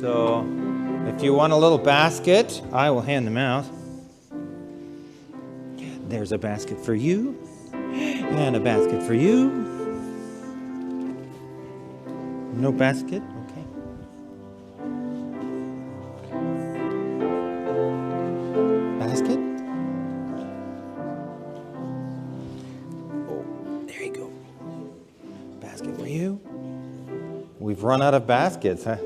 So, if you want a little basket, I will hand them out. There's a basket for you, and a basket for you. No basket? Okay. Basket? Oh, there you go. Basket for you. We've run out of baskets. Huh?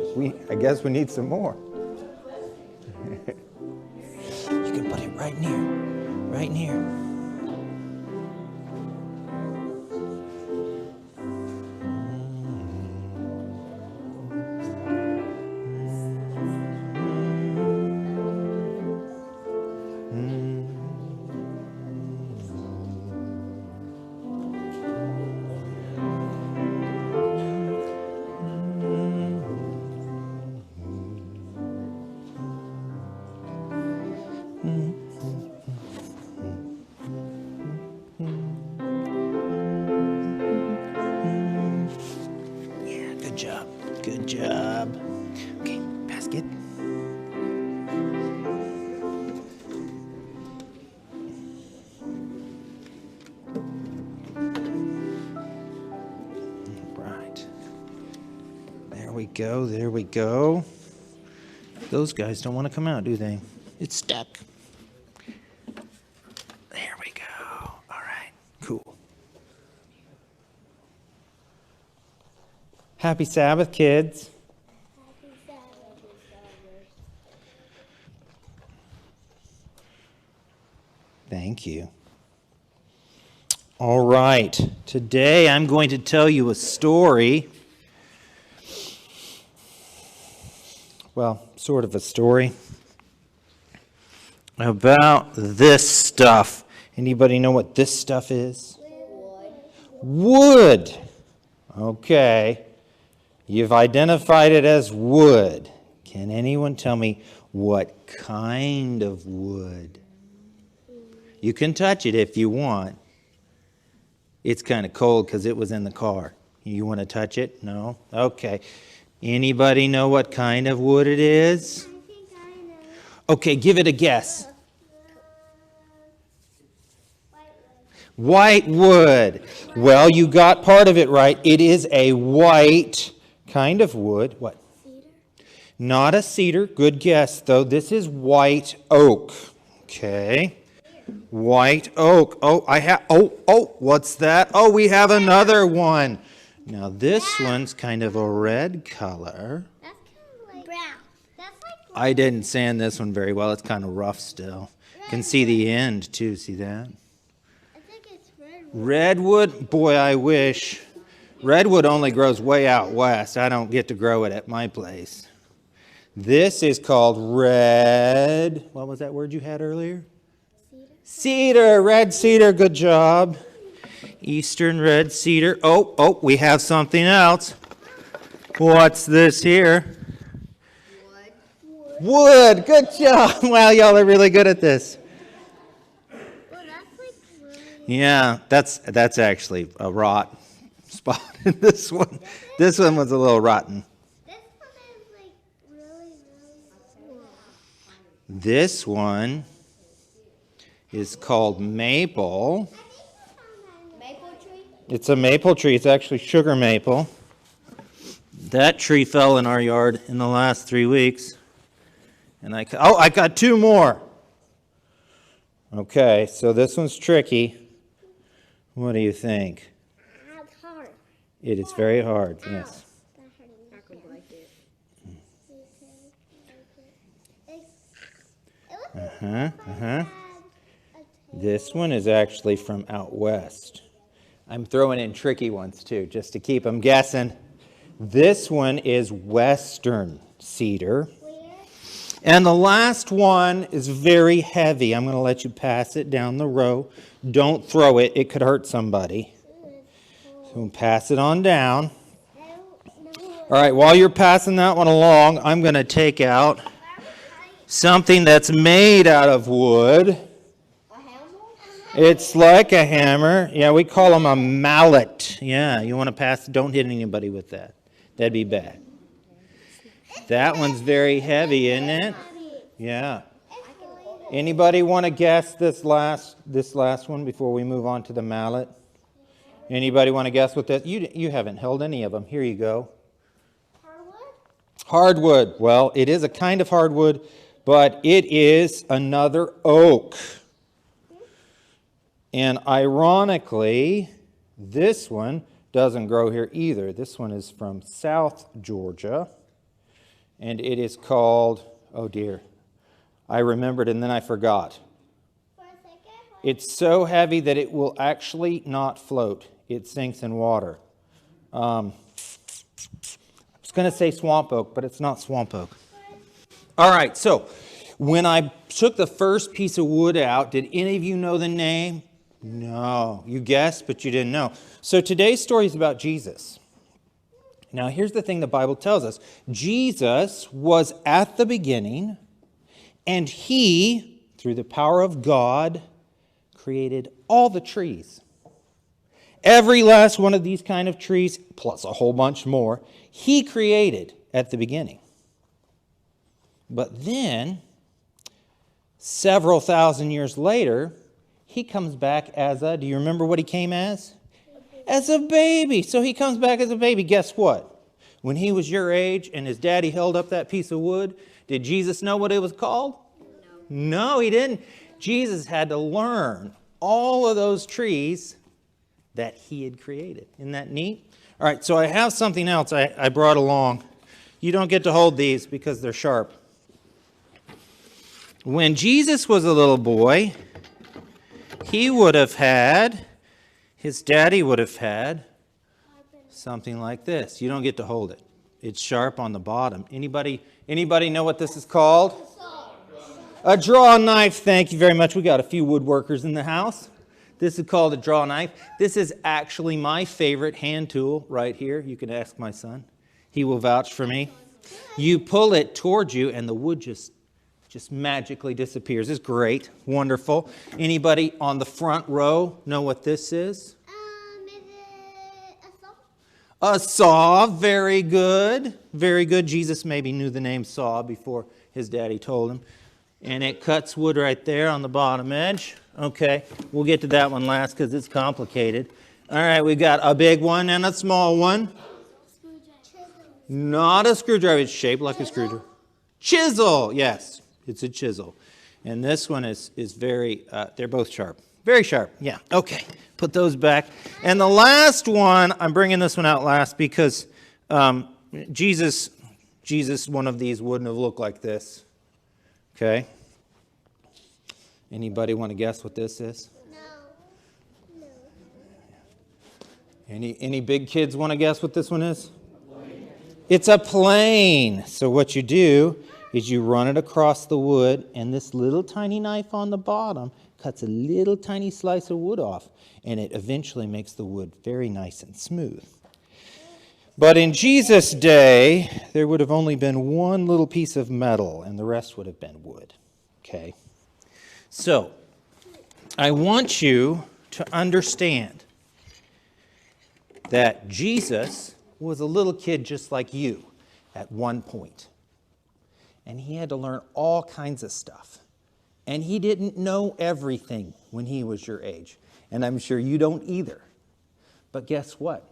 I guess we need some more. You can put it right near. Right near. Good job. Okay, basket. Right. There we go, there we go. Those guys don't want to come out, do they? It's stuck. There we go. All right, cool. Happy Sabbath, kids. Happy Sabbath. Thank you. All right. Today I'm going to tell you a story. Well, sort of a story about this stuff. Anybody know what this stuff is? Wood. Okay. You've identified it as wood. Can anyone tell me what kind of wood? You can touch it if you want. It's kind of cold because it was in the car. You want to touch it? No? Okay. Anybody know what kind of wood it is? I think I know. Okay, give it a guess. White White wood. Well, you got part of it right. It is a white kind of wood. What? cedar. Not a cedar. Good guess, though. This is white oak. Okay. White oak. What's that? Oh, we have another one. Now, this one's kind of a red color. That's kind of like brown. That's like I didn't sand this one very well. It's kind of rough still. You can see the end, too. See that? I think it's red. Redwood? Boy, I wish. Redwood only grows way out west. I don't get to grow it at my place. This is called red. What was that word you had earlier? Cedar. Red cedar. Good job. Eastern red cedar. Oh, we have something else. What's this here? Wood. Good job. Wow, y'all are really good at this. Well, that's like really. Yeah, that's actually a rot spot in this one. This one was a little rotten. This one is like really cool. This one is called maple. Maple tree? It's a maple tree. It's actually sugar maple. That tree fell in our yard in the last 3 weeks. And I got 2 more. Okay, so this one's tricky. What do you think? That's hard. It is very hard, yes. That hurt me. I could like it. This one is actually from out west. I'm throwing in tricky ones too, just to keep them guessing. This one is western cedar. And the last one is very heavy. I'm going to let you pass it down the row. Don't throw it. It could hurt somebody. So we'll pass it on down. All right, while you're passing that one along, I'm going to take out something that's made out of wood. It's like a hammer. Yeah, we call them a mallet. Yeah, you want to pass, don't hit anybody with that. That'd be bad. That one's very heavy, isn't it? Yeah. Anybody want to guess this last one before we move on to the mallet? Anybody want to guess what this? You haven't held any of them. Here you go. Hardwood. Well, it is a kind of hardwood, but it is another oak. And ironically, this one doesn't grow here either. This one is from South Georgia. And it is called, oh dear, I remembered and then I forgot. It's so heavy that it will actually not float. It sinks in water. I was going to say swamp oak, but it's not swamp oak. All right, so when I took the first piece of wood out, did any of you know the name? No. You guessed, but you didn't know. So today's story is about Jesus. Now, here's the thing the Bible tells us. Jesus was at the beginning, and he, through the power of God, created all the trees. Every last one of these kind of trees, plus a whole bunch more, he created at the beginning. But then, several thousand years later, he comes back as a, do you remember what he came as? As a baby. So he comes back as a baby. Guess what? When he was your age and his daddy held up that piece of wood, did Jesus know what it was called? No, he didn't. Jesus had to learn all of those trees that he had created. Isn't that neat? All right, so I have something else I brought along. You don't get to hold these because they're sharp. When Jesus was a little boy, he would have had, his daddy would have had something like this. You don't get to hold it. It's sharp on the bottom. Anybody know what this is called? A draw knife. Thank you very much. We got a few woodworkers in the house. This is called a draw knife. This is actually my favorite hand tool right here. You can ask my son. He will vouch for me. You pull it towards you and the wood just magically disappears. It's great. Wonderful. Anybody on the front row know what this is? Is it a saw? A saw. Very good. Very good. Jesus maybe knew the name saw before his daddy told him. And it cuts wood right there on the bottom edge. Okay, we'll get to that one last because it's complicated. All right, we've got a big one and a small one. Not a screwdriver. It's shaped like a screwdriver. Chisel. Yes, it's a chisel. And this one is very, they're both sharp. Very sharp. Yeah, okay. Put those back. And the last one, I'm bringing this one out last because Jesus, one of these wouldn't have looked like this. Okay. Anybody want to guess what this is? No. Any big kids want to guess what this one is? It's a plane. So what you do is you run it across the wood, and this little tiny knife on the bottom cuts a little tiny slice of wood off, and it eventually makes the wood very nice and smooth. But in Jesus' day, there would have only been one little piece of metal, and the rest would have been wood. Okay? So, I want you to understand that Jesus was a little kid just like you at one point. And he had to learn all kinds of stuff. And he didn't know everything when he was your age. And I'm sure you don't either. But guess what?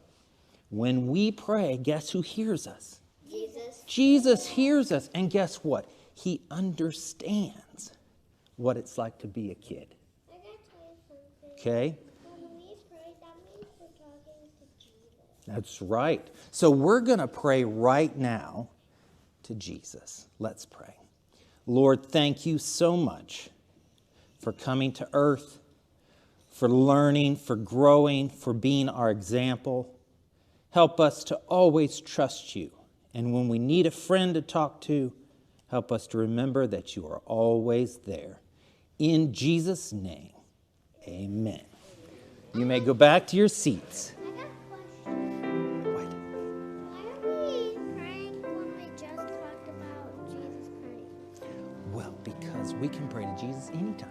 When we pray, guess who hears us? Jesus. Jesus hears us. And guess what? He understands what it's like to be a kid. Okay? When we pray, that means we're talking to Jesus. That's right. So we're going to pray right now to Jesus. Let's pray. Lord, thank you so much for coming to earth, for learning, for growing, for being our example. Help us to always trust you. And when we need a friend to talk to, help us to remember that you are always there. In Jesus' name, amen. You may go back to your seats. I got a question. What? Why are we praying when we just talked about Jesus praying? Well, because we can pray to Jesus anytime.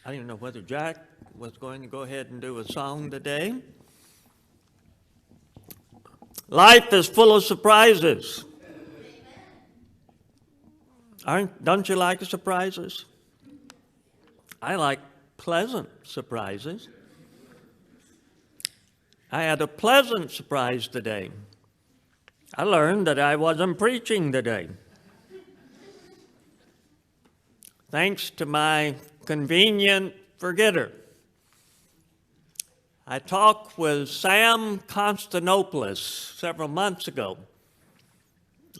I didn't know whether Jack was going to go ahead and do a song today. Life is full of surprises. Don't you like surprises? I like pleasant surprises. I had a pleasant surprise today. I learned that I wasn't preaching today. Thanks to my convenient forgetter. I talked with Sam Constantinopoulos several months ago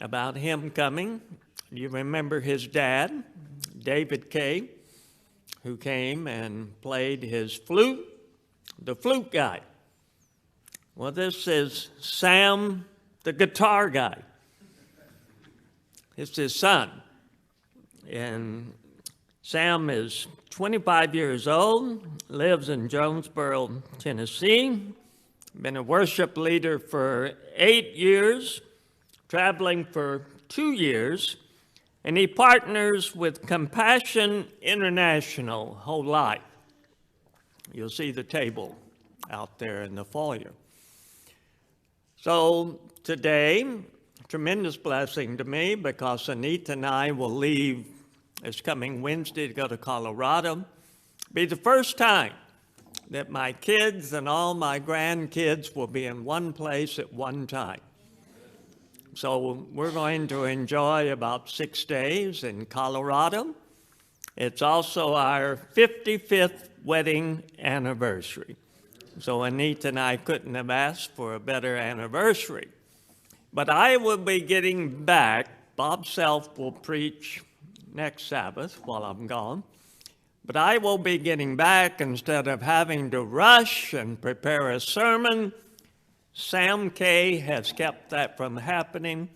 about him coming. You remember his dad, David Kay, who came and played his flute, the flute guy. Well, this is Sam, the guitar guy. It's his son. And Sam is 25 years old, lives in Jonesboro, Tennessee, been a worship leader for 8 years, traveling for 2 years, and he partners with Compassion International whole life. You'll see the table out there in the foyer. So today, tremendous blessing to me because Anita and I will leave this coming Wednesday to go to Colorado. Be the first time that my kids and all my grandkids will be in one place at one time. So we're going to enjoy about 6 days in Colorado. It's also our 55th wedding anniversary. So Anita and I couldn't have asked for a better anniversary. But I will be getting back. Bob Self will preach next Sabbath while I'm gone. But I will be getting back instead of having to rush and prepare a sermon. Sam Kay has kept that from happening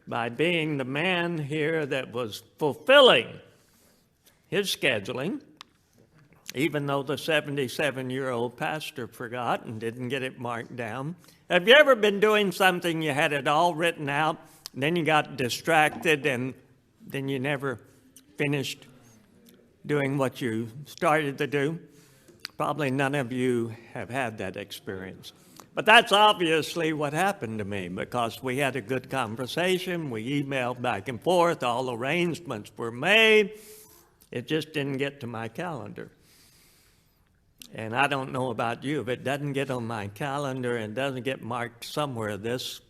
by being the man here that was fulfilling his scheduling, even though the 77-year-old pastor forgot and didn't get it marked down. Have you ever been doing something, you had it all written out, and then you got distracted, and then you never finished doing what you started to do? Probably none of you have had that experience. But that's obviously what happened to me because we had a good conversation. We emailed back and forth. All arrangements were made. It just didn't get to my calendar. And I don't know about you. If it doesn't get on my calendar and doesn't get marked somewhere, this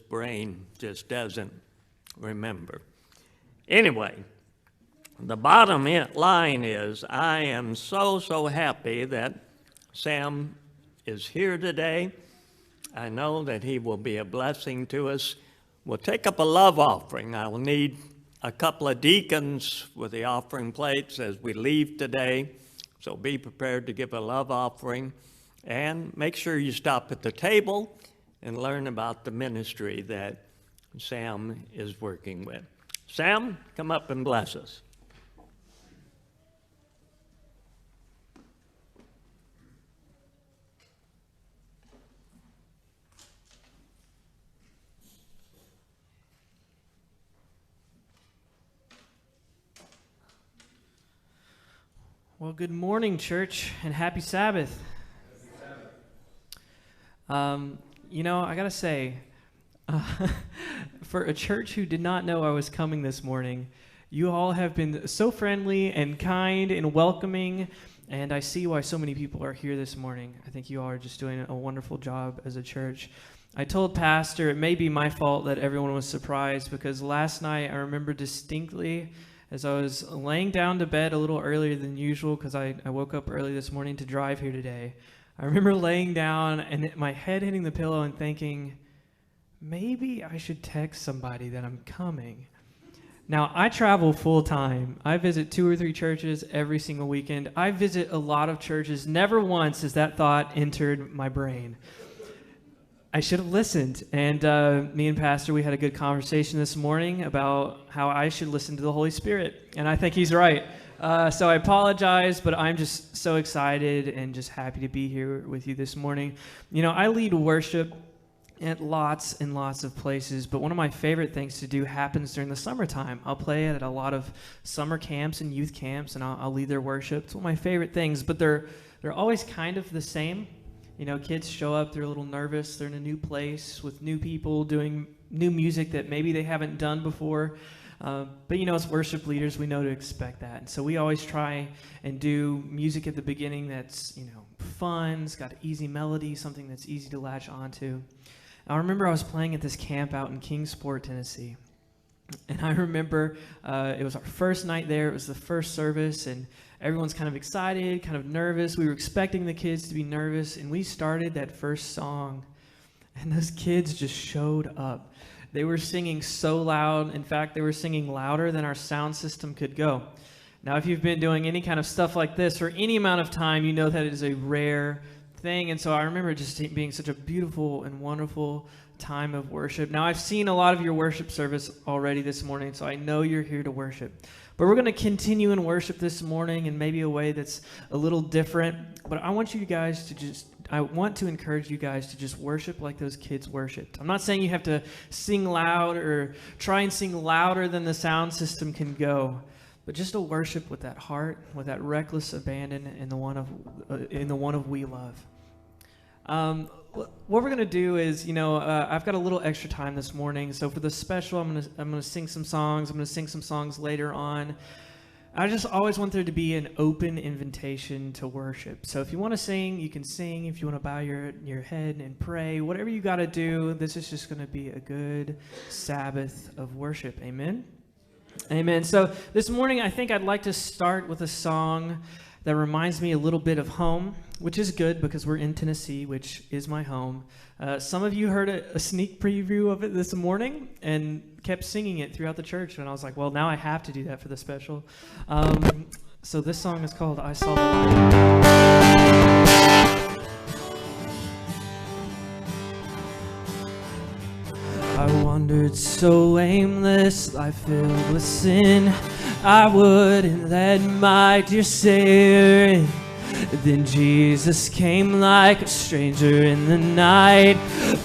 brain just doesn't remember. Anyway, the bottom line is I am so happy that Sam is here today. I know that he will be a blessing to us. We'll take up a love offering. I will need a couple of deacons with the offering plates as we leave today. So be prepared to give a love offering. And make sure you stop at the table and learn about the ministry that Sam is working with. Sam, come up and bless us. Well, good morning, church, and happy Sabbath. I gotta say, for a church who did not know I was coming this morning, you all have been so friendly and kind and welcoming, and I see why so many people are here this morning. I think you all are just doing a wonderful job as a church. I told Pastor it may be my fault that everyone was surprised, because last night I remember distinctly as I was laying down to bed a little earlier than usual, because I woke up early this morning to drive here today. I remember laying down and my head hitting the pillow and thinking, maybe I should text somebody that I'm coming. Now, I travel full time. I visit 2 or 3 churches every single weekend. I visit a lot of churches. Never once has that thought entered my brain. I should have listened. And me and Pastor, we had a good conversation this morning about how I should listen to the Holy Spirit. And I think he's right. So I apologize, but I'm just so excited and just happy to be here with you this morning. You know, I lead worship at lots and lots of places, but one of my favorite things to do happens during the summertime. I'll play at a lot of summer camps and youth camps, and I'll lead their worship. It's one of my favorite things, but they're always kind of the same. You know, kids show up, they're a little nervous, they're in a new place with new people doing new music that maybe they haven't done before. But, you know, as worship leaders, we know to expect that. And so we always try and do music at the beginning that's, you know, fun, it's got an easy melody, something that's easy to latch onto. I remember I was playing at this camp out in Kingsport, Tennessee. And I remember it was our first night there. It was the first service, and everyone's kind of excited, kind of nervous. We were expecting the kids to be nervous, and we started that first song, and those kids just showed up. They were singing so loud. In fact, they were singing louder than our sound system could go. Now, if you've been doing any kind of stuff like this for any amount of time, you know that it is a rare thing. And so I remember just being such a beautiful and wonderful time of worship. Now, I've seen a lot of your worship service already this morning, so I know you're here to worship. But we're going to continue in worship this morning in maybe a way that's a little different. But I want to encourage you guys to just worship like those kids worshiped. I'm not saying you have to sing loud or try and sing louder than the sound system can go, but just to worship with that heart, with that reckless abandon in the one of we love. What we're gonna do is, I've got a little extra time this morning, so for the special, I'm gonna sing some songs. I'm gonna sing some songs later on. I just always want there to be an open invitation to worship. So if you want to sing, you can sing. If you want to bow your head and pray, whatever you got to do, this is just going to be a good Sabbath of worship. Amen? Amen. So this morning, I think I'd like to start with a song that reminds me a little bit of home, which is good because we're in Tennessee, which is my home. Some of you heard a sneak preview of it this morning and kept singing it throughout the church, and I was like, well, now I have to do that for the special. So this song is called I Saw the Light. I wandered so aimless, life filled with sin. I wouldn't let my dear Savior in. Then Jesus came like a stranger in the night.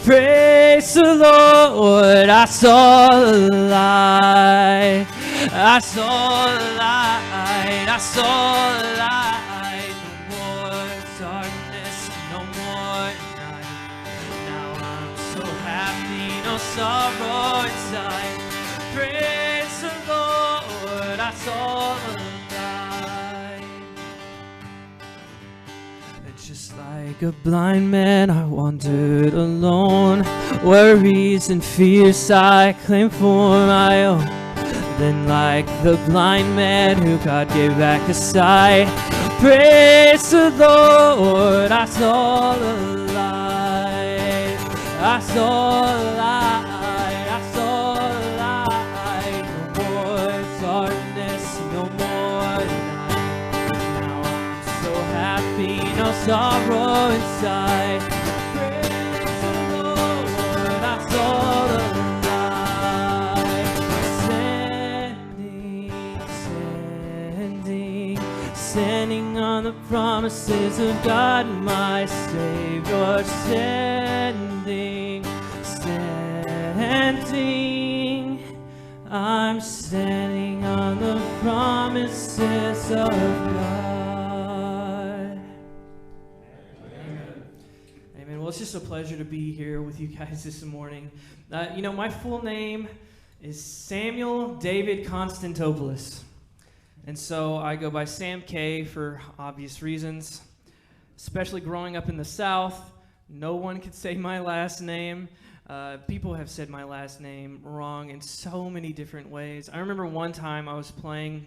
Praise the Lord, I saw the light. I saw the light, I saw the light. No more darkness, no more night. Now I'm so happy, no sorrow inside. Praise the Lord, I saw the light. Just like a blind man, I wandered alone. Worries and fears I claimed for my own. Then like the blind man who God gave back his sight, praise the Lord, I saw the light. I saw the light, I saw the light. No more darkness, no more night. Now I'm so happy, no sorrow inside. Praise the Lord, I saw the light. Standing on the promises of God, my Savior. Standing. I'm standing on the promises of God. Well, it's just a pleasure to be here with you guys this morning. My full name is Samuel David Constantopoulos. And so I go by Sam K for obvious reasons. Especially growing up in the South, no one could say my last name. People have said my last name wrong in so many different ways. I remember one time I was playing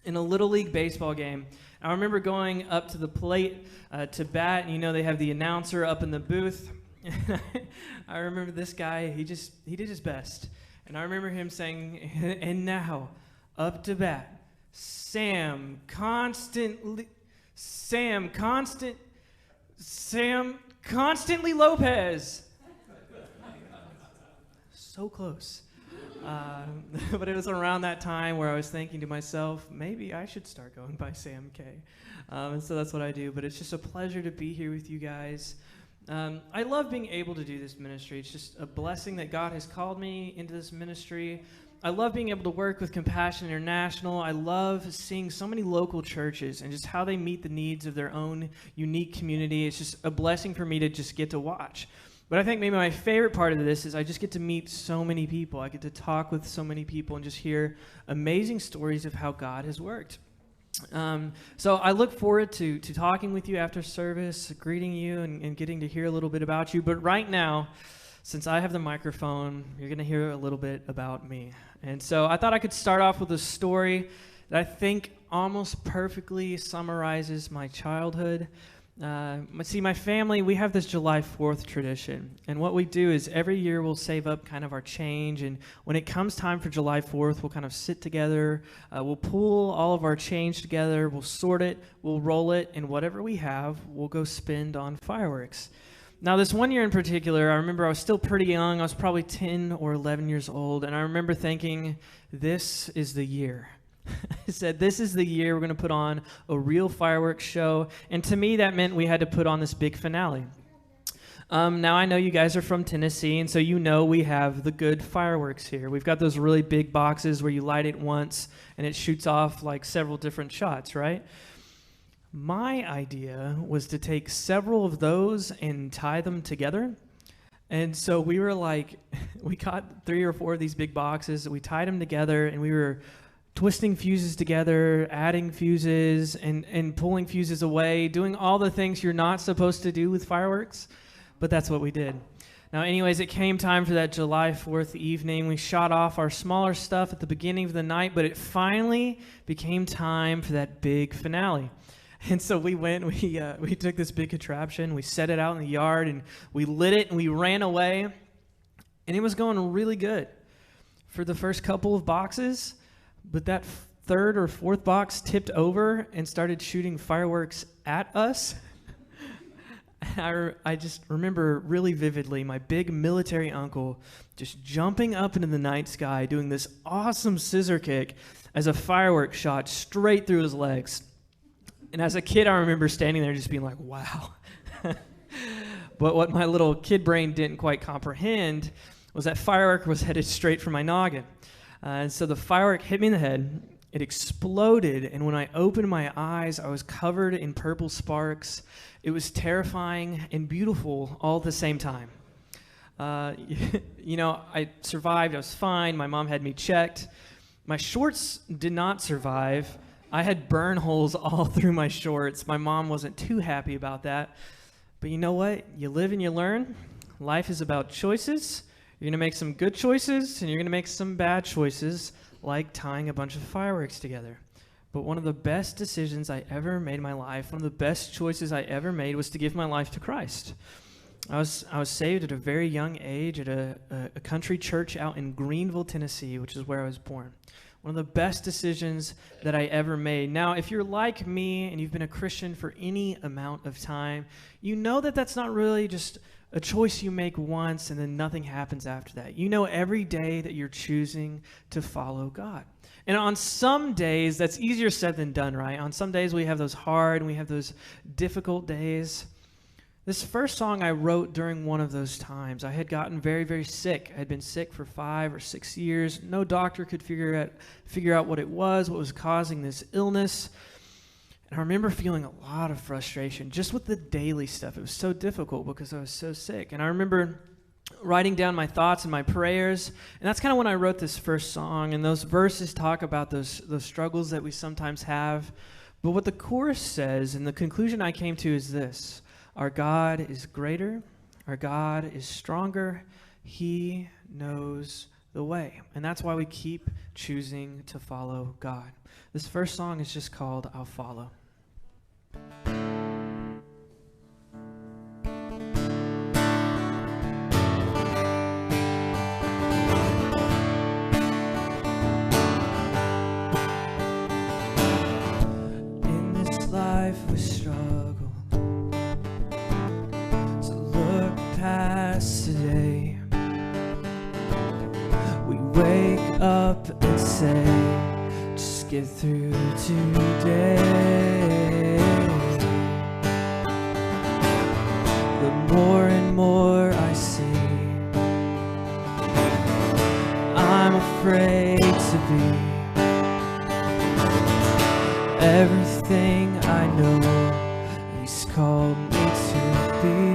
in a Little League baseball game. I remember going up to the plate to bat, and they have the announcer up in the booth. I remember this guy, he did his best. And I remember him saying, and now, up to bat, Sam Constantly Lopez. So close. But it was around that time where I was thinking to myself, maybe I should start going by Sam K. And so that's what I do. But it's just a pleasure to be here with you guys. I love being able to do this ministry. It's just a blessing that God has called me into this ministry. I love being able to work with Compassion International. I love seeing so many local churches and just how they meet the needs of their own unique community. It's just a blessing for me to just get to watch. But I think maybe my favorite part of this is I just get to meet so many people. I get to talk with so many people and just hear amazing stories of how God has worked. So I look forward to talking with you after service, greeting you, and getting to hear a little bit about you. But right now, since I have the microphone, you're going to hear a little bit about me. And so I thought I could start off with a story that I think almost perfectly summarizes my childhood. See, my family, we have this July 4th tradition. And what we do is every year we'll save up kind of our change. And when it comes time for July 4th, we'll kind of sit together. We'll pool all of our change together. We'll sort it. We'll roll it. And whatever we have, we'll go spend on fireworks. Now, this one year in particular, I remember I was still pretty young. I was probably 10 or 11 years old. And I remember thinking, this is the year. I said, this is the year we're going to put on a real fireworks show. And to me, that meant we had to put on this big finale. Now, I know you guys are from Tennessee, and so we have the good fireworks here. We've got those really big boxes where you light it once, and it shoots off like several different shots, right? My idea was to take several of those and tie them together. And so we caught 3 or 4 of these big boxes, we tied them together, and we were twisting fuses together, adding fuses, and pulling fuses away, doing all the things you're not supposed to do with fireworks, but that's what we did. Now, anyways, it came time for that July 4th evening. We shot off our smaller stuff at the beginning of the night, but it finally became time for that big finale. And so we took this big contraption, we set it out in the yard, and we lit it, and we ran away, and it was going really good for the first couple of boxes. But that 3rd or 4th box tipped over and started shooting fireworks at us. I just remember really vividly my big military uncle just jumping up into the night sky, doing this awesome scissor kick as a firework shot straight through his legs. And as a kid, I remember standing there just being like, wow. But what my little kid brain didn't quite comprehend was that firework was headed straight for my noggin. And so the firework hit me in the head, it exploded, and when I opened my eyes, I was covered in purple sparks. It was terrifying and beautiful all at the same time. I survived, I was fine, my mom had me checked. My shorts did not survive. I had burn holes all through my shorts. My mom wasn't too happy about that. But you know what? You live and you learn. Life is about choices. You're going to make some good choices, and you're going to make some bad choices, like tying a bunch of fireworks together. But one of the best decisions I ever made in my life, one of the best choices I ever made, was to give my life to Christ. I was saved at a very young age at a country church out in Greenville, Tennessee, which is where I was born. One of the best decisions that I ever made. Now, if you're like me and you've been a Christian for any amount of time, you know that that's not really just a choice you make once and then nothing happens after that. You know every day that you're choosing to follow God. And on some days, that's easier said than done, right? On some days we have those hard and we have those difficult days. This first song I wrote during one of those times. I had gotten very, very sick. I had been sick for 5 or 6 years. No doctor could figure out what it was, what was causing this illness. And I remember feeling a lot of frustration just with the daily stuff. It was so difficult because I was so sick. And I remember writing down my thoughts and my prayers. And that's kind of when I wrote this first song. And those verses talk about those struggles that we sometimes have. But what the chorus says, and the conclusion I came to is this: our God is greater, our God is stronger, He knows the way. And that's why we keep choosing to follow God. This first song is just called I'll Follow. In this life we struggle to look past today. We wake up and say, just get through today. The more and more I see, I'm afraid to be everything I know He's called me to be.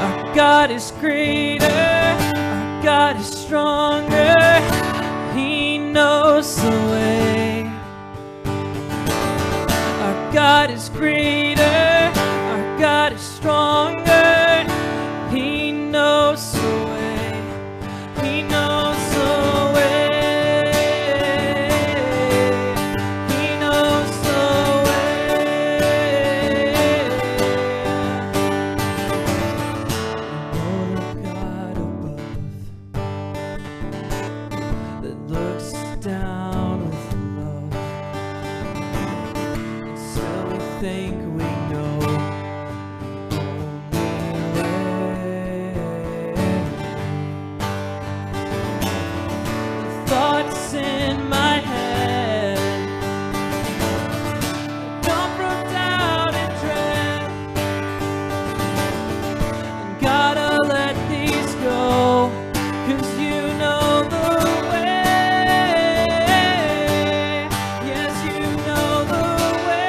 Our God is greater, our God is stronger, He knows the way. Our God is greater, our God is stronger, He knows the way. He knows the way. He knows the way. Oh, the God above that looks down with love. And still we think we know the only way. The thoughts in my head come from doubt and dread. And gotta let these go, 'cause you know the way. Yes, you know the way.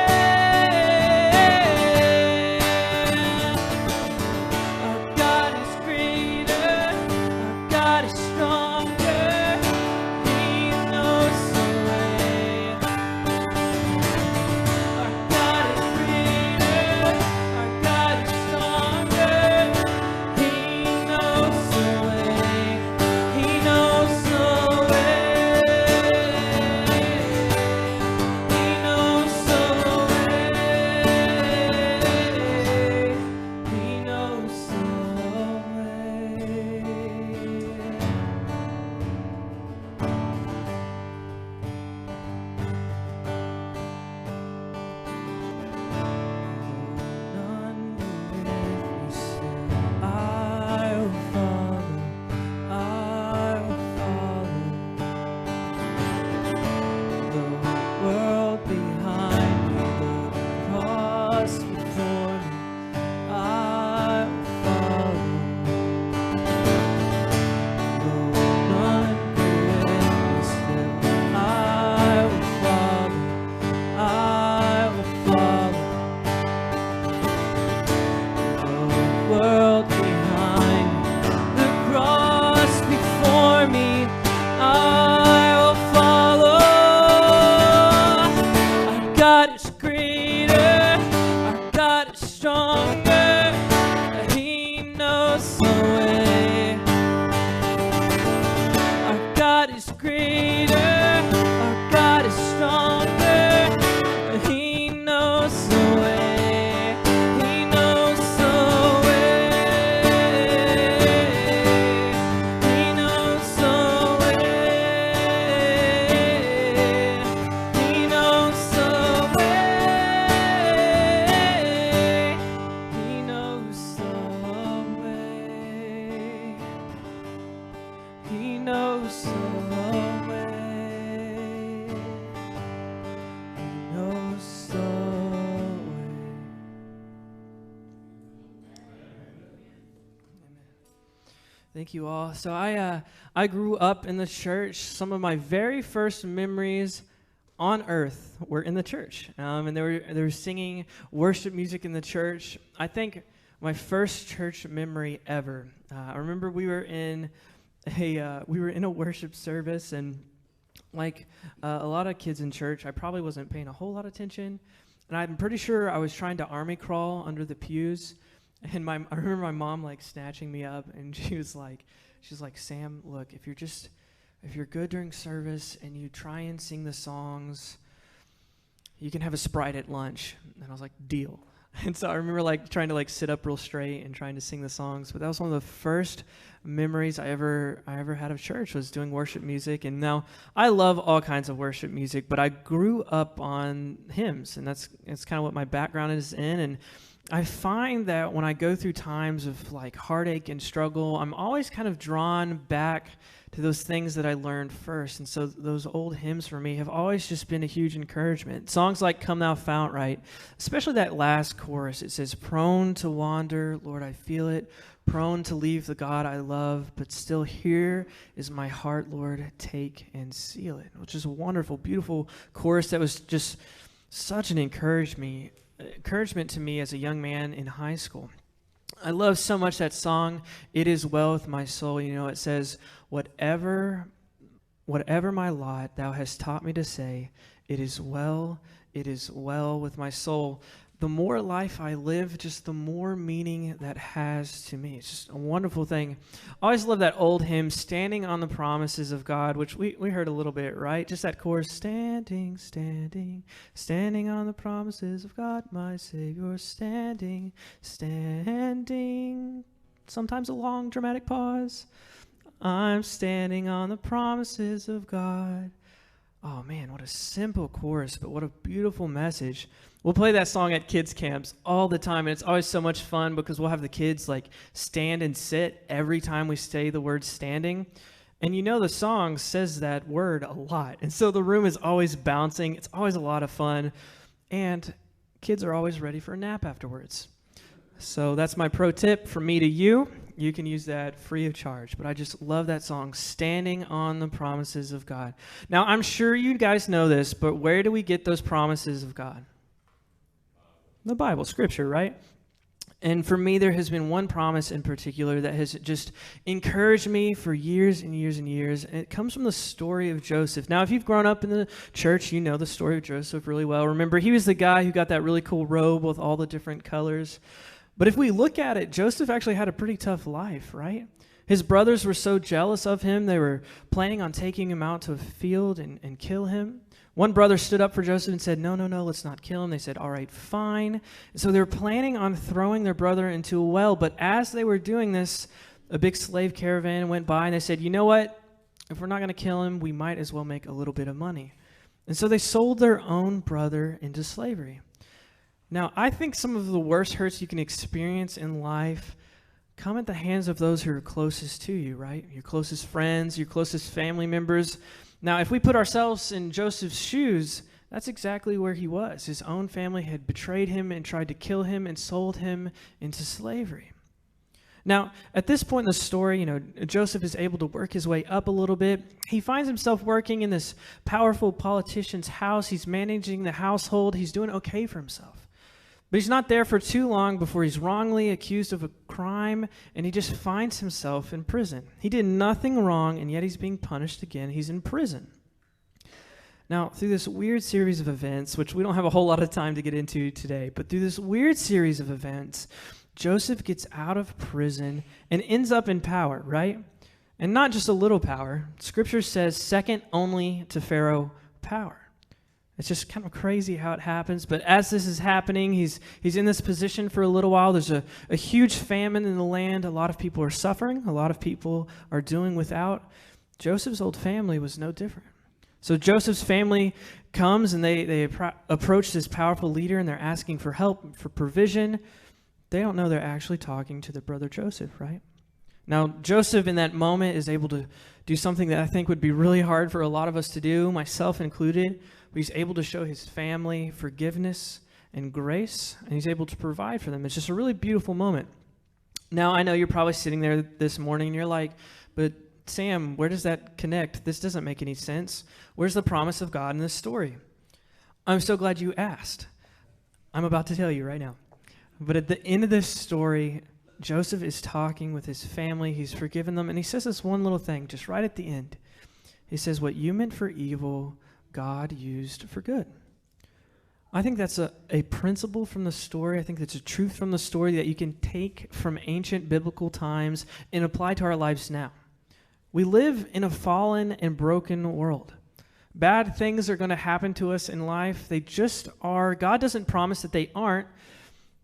Thank you all. So I grew up in the church. Some of my very first memories on earth were in the church, and they were singing worship music in the church. I think my first church memory ever. I remember we were in a worship service, and like a lot of kids in church, I probably wasn't paying a whole lot of attention, and I'm pretty sure I was trying to army crawl under the pews. And I remember my mom like snatching me up, and she's like, Sam, look, if you're good during service and you try and sing the songs, you can have a Sprite at lunch. And I was like, deal. And so I remember like trying to like sit up real straight and trying to sing the songs. But that was one of the first memories I ever had of church, was doing worship music. And now I love all kinds of worship music, but I grew up on hymns, and that's kind of what my background is in. And I find that when I go through times of like heartache and struggle, I'm always kind of drawn back to those things that I learned first. And so those old hymns for me have always just been a huge encouragement. Songs like Come Thou Fount Right, especially that last chorus. It says, prone to wander, Lord, I feel it, prone to leave the God I love, but still here is my heart, Lord, take and seal it, which is a wonderful, beautiful chorus that was just such an encouragement to me as a young man in high school. I love so much that song, It Is Well With My Soul. You know, it says, whatever my lot thou hast taught me to say, it is well with my soul. The more life I live, just the more meaning that has to me. It's just a wonderful thing. I always love that old hymn, Standing on the Promises of God, which we heard a little bit, right? Just that chorus, standing on the promises of God, my Savior, standing. Sometimes a long dramatic pause. I'm standing on the promises of God. Oh man, what a simple chorus, but what a beautiful message. We'll play that song at kids camps all the time, and it's always so much fun because we'll have the kids like stand and sit every time we say the word standing. And you know the song says that word a lot, and so the room is always bouncing. It's always a lot of fun, and kids are always ready for a nap afterwards. So that's my pro tip from me to you. You can use that free of charge. But I just love that song, Standing on the Promises of God. Now, I'm sure you guys know this, but where do we get those promises of God? The Bible, Scripture, right? And for me, there has been one promise in particular that has just encouraged me for years and years and years. And it comes from the story of Joseph. Now, if you've grown up in the church, you know the story of Joseph really well. Remember, he was the guy who got that really cool robe with all the different colors. But if we look at it, Joseph actually had a pretty tough life, right? His brothers were so jealous of him, they were planning on taking him out to a field and kill him. One brother stood up for Joseph and said, no, let's not kill him. They said, all right, fine. So they were planning on throwing their brother into a well. But as they were doing this, a big slave caravan went by, and they said, you know what? If we're not going to kill him, we might as well make a little bit of money. And so they sold their own brother into slavery. Now, I think some of the worst hurts you can experience in life come at the hands of those who are closest to you, right? Your closest friends, your closest family members. Now, if we put ourselves in Joseph's shoes, that's exactly where he was. His own family had betrayed him and tried to kill him and sold him into slavery. Now, at this point in the story, Joseph is able to work his way up a little bit. He finds himself working in this powerful politician's house. He's managing the household. He's doing okay for himself. But he's not there for too long before he's wrongly accused of a crime, and he just finds himself in prison. He did nothing wrong, and yet he's being punished again. He's in prison. Now, through this weird series of events, which we don't have a whole lot of time to get into today, but through this weird series of events, Joseph gets out of prison and ends up in power, right? And not just a little power. Scripture says second only to Pharaoh power. It's just kind of crazy how it happens. But as this is happening, he's in this position for a little while. There's a huge famine in the land. A lot of people are suffering. A lot of people are doing without. Joseph's old family was no different. So Joseph's family comes and they approach this powerful leader, and they're asking for help, for provision. They don't know they're actually talking to their brother Joseph, right? Now, Joseph in that moment is able to do something that I think would be really hard for a lot of us to do, myself included. But he's able to show his family forgiveness and grace, and he's able to provide for them. It's just a really beautiful moment. Now, I know you're probably sitting there this morning and you're like, but Sam, where does that connect? This doesn't make any sense. Where's the promise of God in this story? I'm so glad you asked. I'm about to tell you right now. But at the end of this story, Joseph is talking with his family. He's forgiven them. And he says this one little thing just right at the end. He says, what you meant for evil, God used for good. I think that's a principle from the story. I think that's a truth from the story that you can take from ancient biblical times and apply to our lives now. We live in a fallen and broken world. Bad things are going to happen to us in life. They just are. God doesn't promise that they aren't,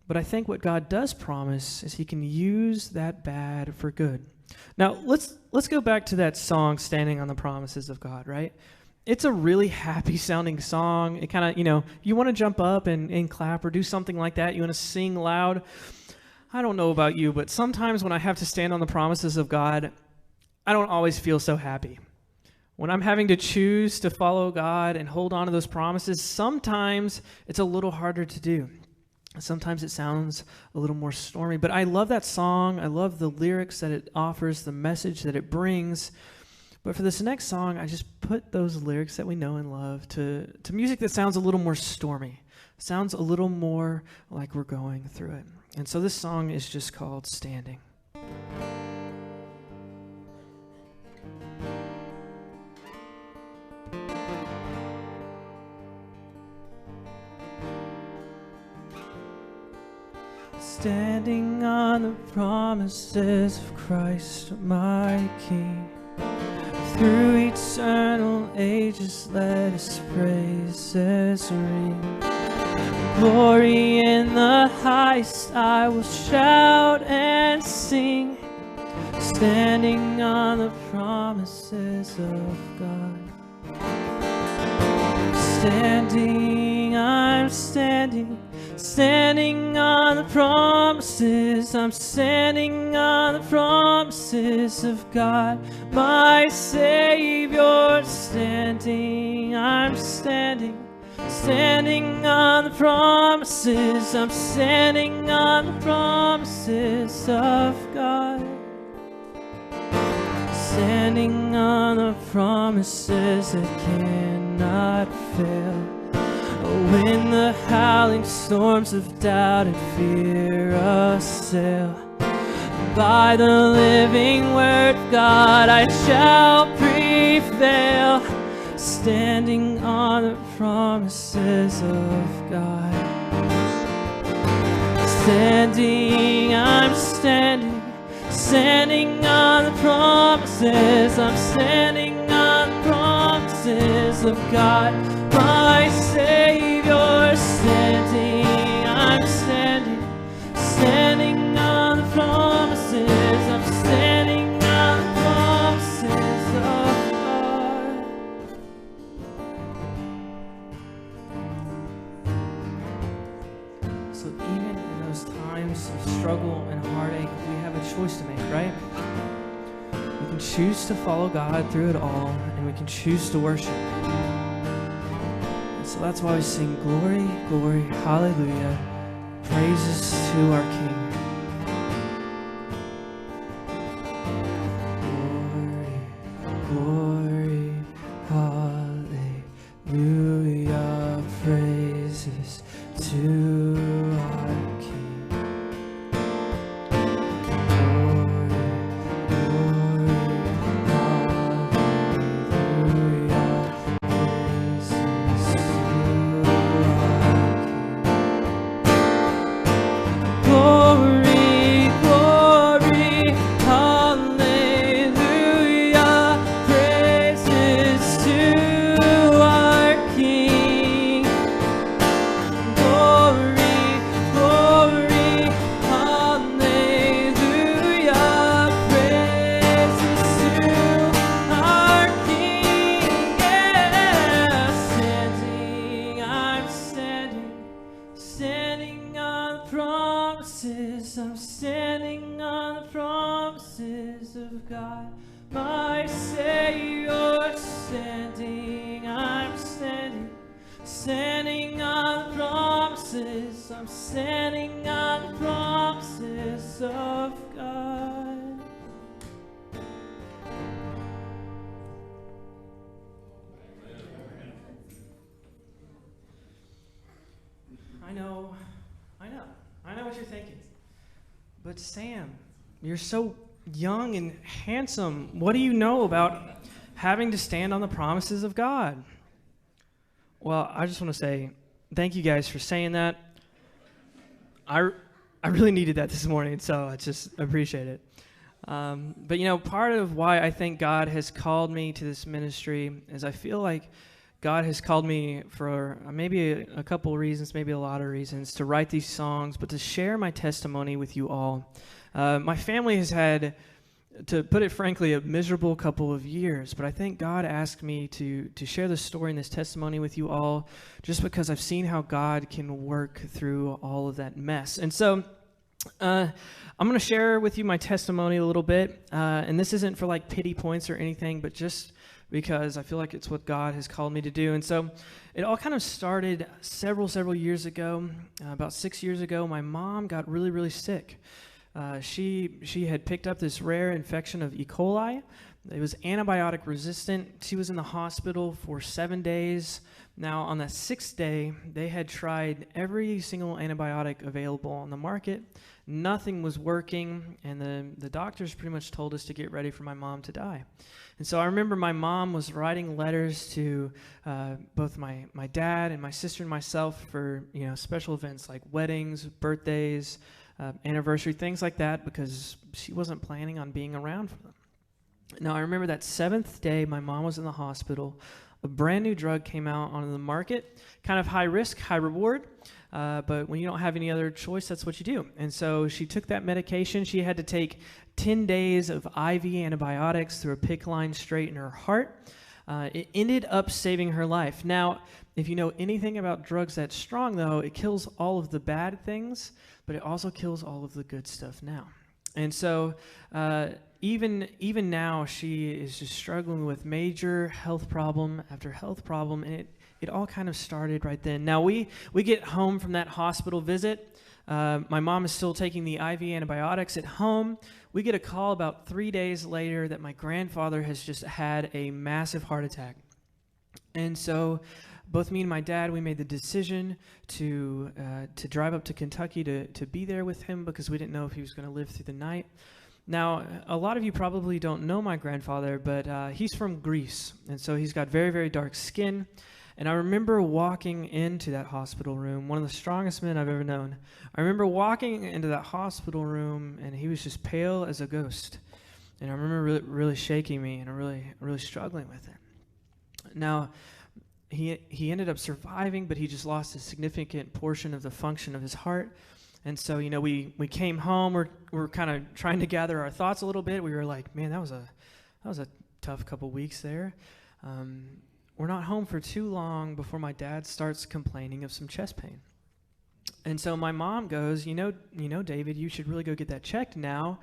but I think what God does promise is he can use that bad for good. Now, let's go back to that song, Standing on the Promises of God, right? It's a really happy sounding song. It kind of, you want to jump up and clap or do something like that. You want to sing loud. I don't know about you, but sometimes when I have to stand on the promises of God, I don't always feel so happy. When I'm having to choose to follow God and hold on to those promises, sometimes it's a little harder to do. Sometimes it sounds a little more stormy, but I love that song. I love the lyrics that it offers, the message that it brings. But for this next song, I just put those lyrics that we know and love to music that sounds a little more stormy, sounds a little more like we're going through it. And so this song is just called Standing. Standing on the promises of Christ, my King. Through eternal ages, let his praises ring. Glory in the highest, I will shout and sing. Standing on the promises of God. Standing, I'm standing. Standing on the promises, I'm standing on the promises of God, my Savior. Standing, I'm standing, standing on the promises, I'm standing on the promises of God. Standing on the promises that cannot fail. When the howling storms of doubt and fear assail, by the living word of God I shall prevail. Standing on the promises of God. Standing, I'm standing, standing on the promises. I'm standing on the promises of God, my Savior. Standing, I'm standing, standing on the promises. I'm standing on the promises of God. So even in those times of struggle and heartache, we have a choice to make, right? We can choose to follow God through it all, and we can choose to worship. So that's why we sing glory, glory, hallelujah, praises to our King. Glory, glory, hallelujah, praises to our King. I'm standing on the promises of God, my Savior. Standing, I'm standing, standing on the promises. I'm standing on the promises of God. know, I know what you're thinking. But Sam, you're so young and handsome. What do you know about having to stand on the promises of God? Well, I just want to say thank you guys for saying that. I really needed that this morning, so I just appreciate it. But part of why I think God has called me to this ministry is I feel like God has called me for maybe a couple of reasons, maybe a lot of reasons, to write these songs, but to share my testimony with you all. My family has had, to put it frankly, a miserable couple of years, but I think God asked me to share this story and this testimony with you all just because I've seen how God can work through all of that mess. And so I'm going to share with you my testimony a little bit, and this isn't for like pity points or anything, but just because I feel like it's what God has called me to do. And so it all kind of started several years ago. About 6 years ago, my mom got really, really sick. She had picked up this rare infection of E. coli. It was antibiotic resistant. She was in the hospital for 7 days. Now, on the 6th day, they had tried every single antibiotic available on the market. Nothing was working, and the doctors pretty much told us to get ready for my mom to die. And so I remember my mom was writing letters to both my dad and my sister and myself for special events like weddings, birthdays, anniversary, things like that, because she wasn't planning on being around for them. Now, I remember that 7th day my mom was in the hospital. A brand new drug came out on the market, kind of high risk, high reward, but when you don't have any other choice, that's what you do. And so she took that medication. She had to take 10 days of IV antibiotics through a PICC line straight in her heart. It ended up saving her life. Now, if you know anything about drugs that strong, though, it kills all of the bad things, but it also kills all of the good stuff now. And so even now, she is just struggling with major health problem after health problem, and it all kind of started right then. Now, we get home from that hospital visit. My mom is still taking the IV antibiotics at home. We get a call about 3 days later that my grandfather has just had a massive heart attack. And so both me and my dad, we made the decision to drive up to Kentucky to be there with him because we didn't know if he was going to live through the night. Now, a lot of you probably don't know my grandfather, but he's from Greece, and so he's got very, very dark skin. And I remember walking into that hospital room, one of the strongest men I've ever known. I remember walking into that hospital room, and he was just pale as a ghost. And I remember really, really shaking me, and really struggling with it. Now, he ended up surviving, but he just lost a significant portion of the function of his heart. And so, we came home. We're kind of trying to gather our thoughts a little bit. We were like, man, that was a tough couple weeks there. We're not home for too long before my dad starts complaining of some chest pain. And so my mom goes, David, you should really go get that checked now.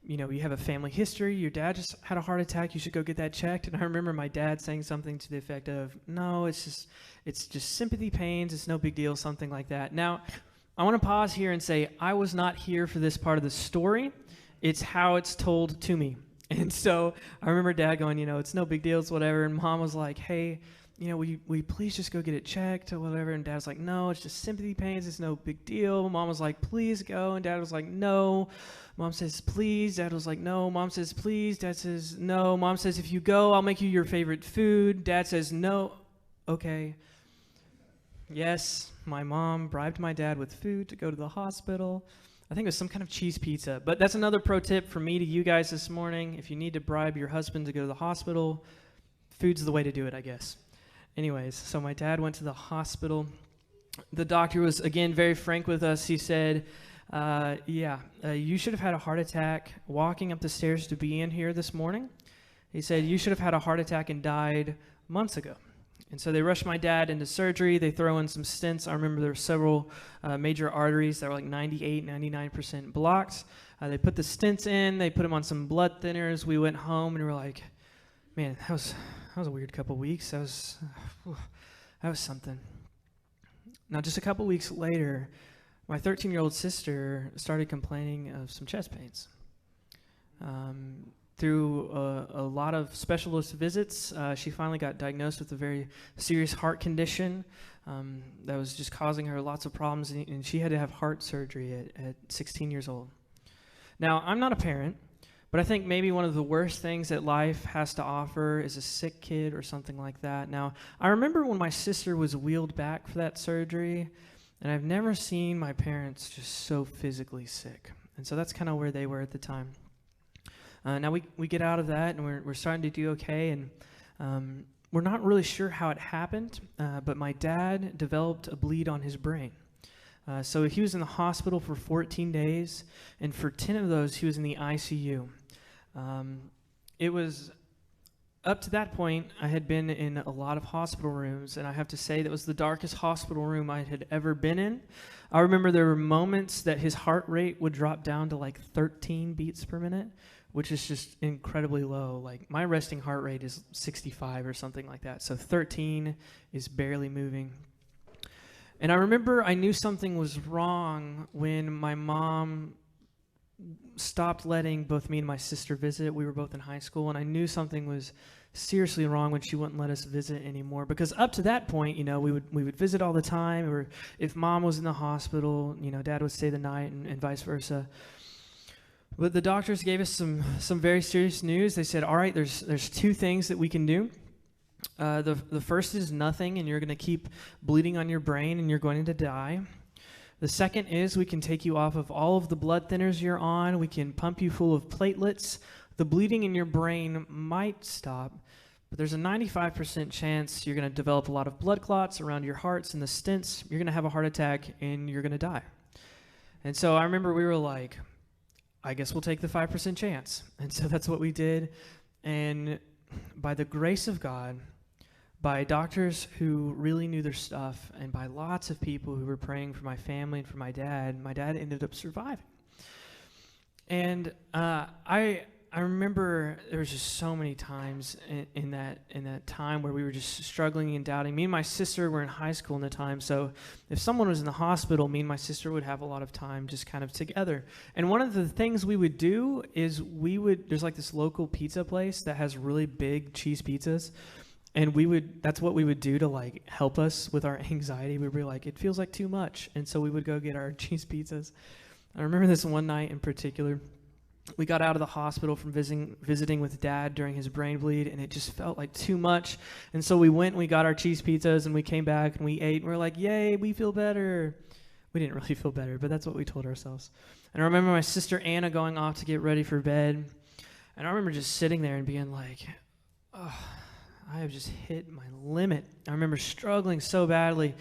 You have a family history. Your dad just had a heart attack. You should go get that checked. And I remember my dad saying something to the effect of, no, it's just sympathy pains. It's no big deal, something like that. Now, I want to pause here and say I was not here for this part of the story. It's how it's told to me. And so I remember Dad going, it's no big deal, it's whatever. And Mom was like, hey, will you please just go get it checked or whatever? And Dad was like, no, it's just sympathy pains. It's no big deal. Mom was like, please go. And Dad was like, no. Mom says, please. Dad was like, no. Mom says, please. Dad says, no. Mom says, if you go, I'll make you your favorite food. Dad says, no. Okay. Yes, my mom bribed my dad with food to go to the hospital. I think it was some kind of cheese pizza. But that's another pro tip from me to you guys this morning. If you need to bribe your husband to go to the hospital, food's the way to do it, I guess. Anyways, so my dad went to the hospital. The doctor was, again, very frank with us. He said, you should have had a heart attack walking up the stairs to be in here this morning. He said, you should have had a heart attack and died months ago. And so they rushed my dad into surgery. They throw in some stents. I remember there were several major arteries that were like 98, 99% blocked. They put the stents in. They put him on some blood thinners. We went home and we were like, man, that was a weird couple weeks. That was something. Now, just a couple weeks later, my 13-year-old sister started complaining of some chest pains. through a lot of specialist visits, she finally got diagnosed with a very serious heart condition that was just causing her lots of problems, and she had to have heart surgery at 16 years old. Now, I'm not a parent, but I think maybe one of the worst things that life has to offer is a sick kid or something like that. Now, I remember when my sister was wheeled back for that surgery, and I've never seen my parents just so physically sick. And so that's kind of where they were at the time. Now we get out of that, and we're starting to do okay, and we're not really sure how it happened, but my dad developed a bleed on his brain. So he was in the hospital for 14 days, and for 10 of those, he was in the ICU. It was, up to that point, I had been in a lot of hospital rooms, and I have to say that was the darkest hospital room I had ever been in. I remember there were moments that his heart rate would drop down to like 13 beats per minute, which is just incredibly low. Like, my resting heart rate is 65 or something like that, so 13 is barely moving. And I remember I knew something was wrong when my mom stopped letting both me and my sister visit. We were both in high school, and I knew something was seriously wrong when she wouldn't let us visit anymore. Because up to that point, we would visit all the time, or if mom was in the hospital, dad would stay the night, and vice versa. But the doctors gave us some very serious news. They said, all right, there's two things that we can do. The first is nothing, and you're going to keep bleeding on your brain, and you're going to die. The second is we can take you off of all of the blood thinners you're on. We can pump you full of platelets. The bleeding in your brain might stop, but there's a 95% chance you're going to develop a lot of blood clots around your hearts and the stents. You're going to have a heart attack, and you're going to die. And so I remember we were like, I guess we'll take the 5% chance. And so that's what we did. And by the grace of God, by doctors who really knew their stuff, and by lots of people who were praying for my family and for my dad ended up surviving. And I remember there was just so many times in that time where we were just struggling and doubting. Me and my sister were in high school in the time, so if someone was in the hospital, me and my sister would have a lot of time just kind of together. And one of the things we would do is there's like this local pizza place that has really big cheese pizzas, and that's what we would do to like help us with our anxiety. We'd be like, it feels like too much, and so we would go get our cheese pizzas. I remember this one night in particular. We got out of the hospital from visiting with Dad during his brain bleed, and it just felt like too much. And so we went and we got our cheese pizzas, and we came back and we ate, and we were like, yay, we feel better. We didn't really feel better, but that's what we told ourselves. And I remember my sister Anna going off to get ready for bed, and I remember just sitting there and being like, oh, I have just hit my limit. I remember struggling so badly.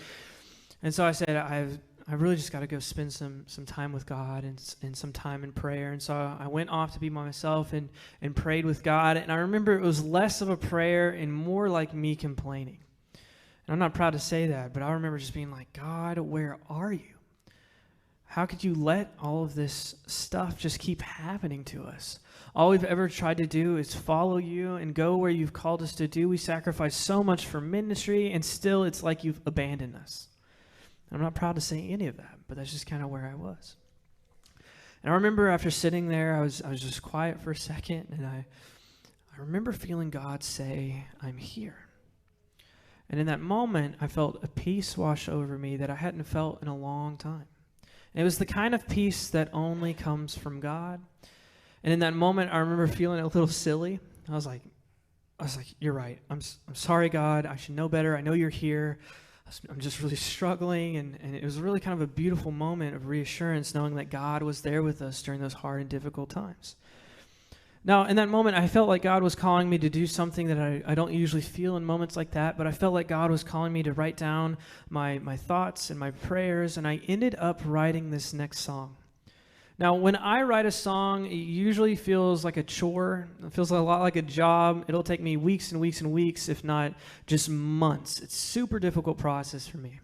And so I said, I really just got to go spend some time with God and some time in prayer. And so I went off to be by myself and prayed with God. And I remember it was less of a prayer and more like me complaining. And I'm not proud to say that, but I remember just being like, God, where are you? How could you let all of this stuff just keep happening to us? All we've ever tried to do is follow you and go where you've called us to do. We sacrifice so much for ministry, and still it's like you've abandoned us. I'm not proud to say any of that, but that's just kind of where I was. And I remember after sitting there, I was just quiet for a second, and I remember feeling God say, I'm here. And in that moment, I felt a peace wash over me that I hadn't felt in a long time. And it was the kind of peace that only comes from God. And in that moment, I remember feeling a little silly. I was like, you're right. I'm sorry, God. I should know better. I know you're here. I'm just really struggling, and it was really kind of a beautiful moment of reassurance, knowing that God was there with us during those hard and difficult times. Now, in that moment, I felt like God was calling me to do something that I don't usually feel in moments like that, but I felt like God was calling me to write down my thoughts and my prayers, and I ended up writing this next song. Now, when I write a song, it usually feels like a chore. It feels a lot like a job. It'll take me weeks and weeks and weeks, if not just months. It's a super difficult process for me.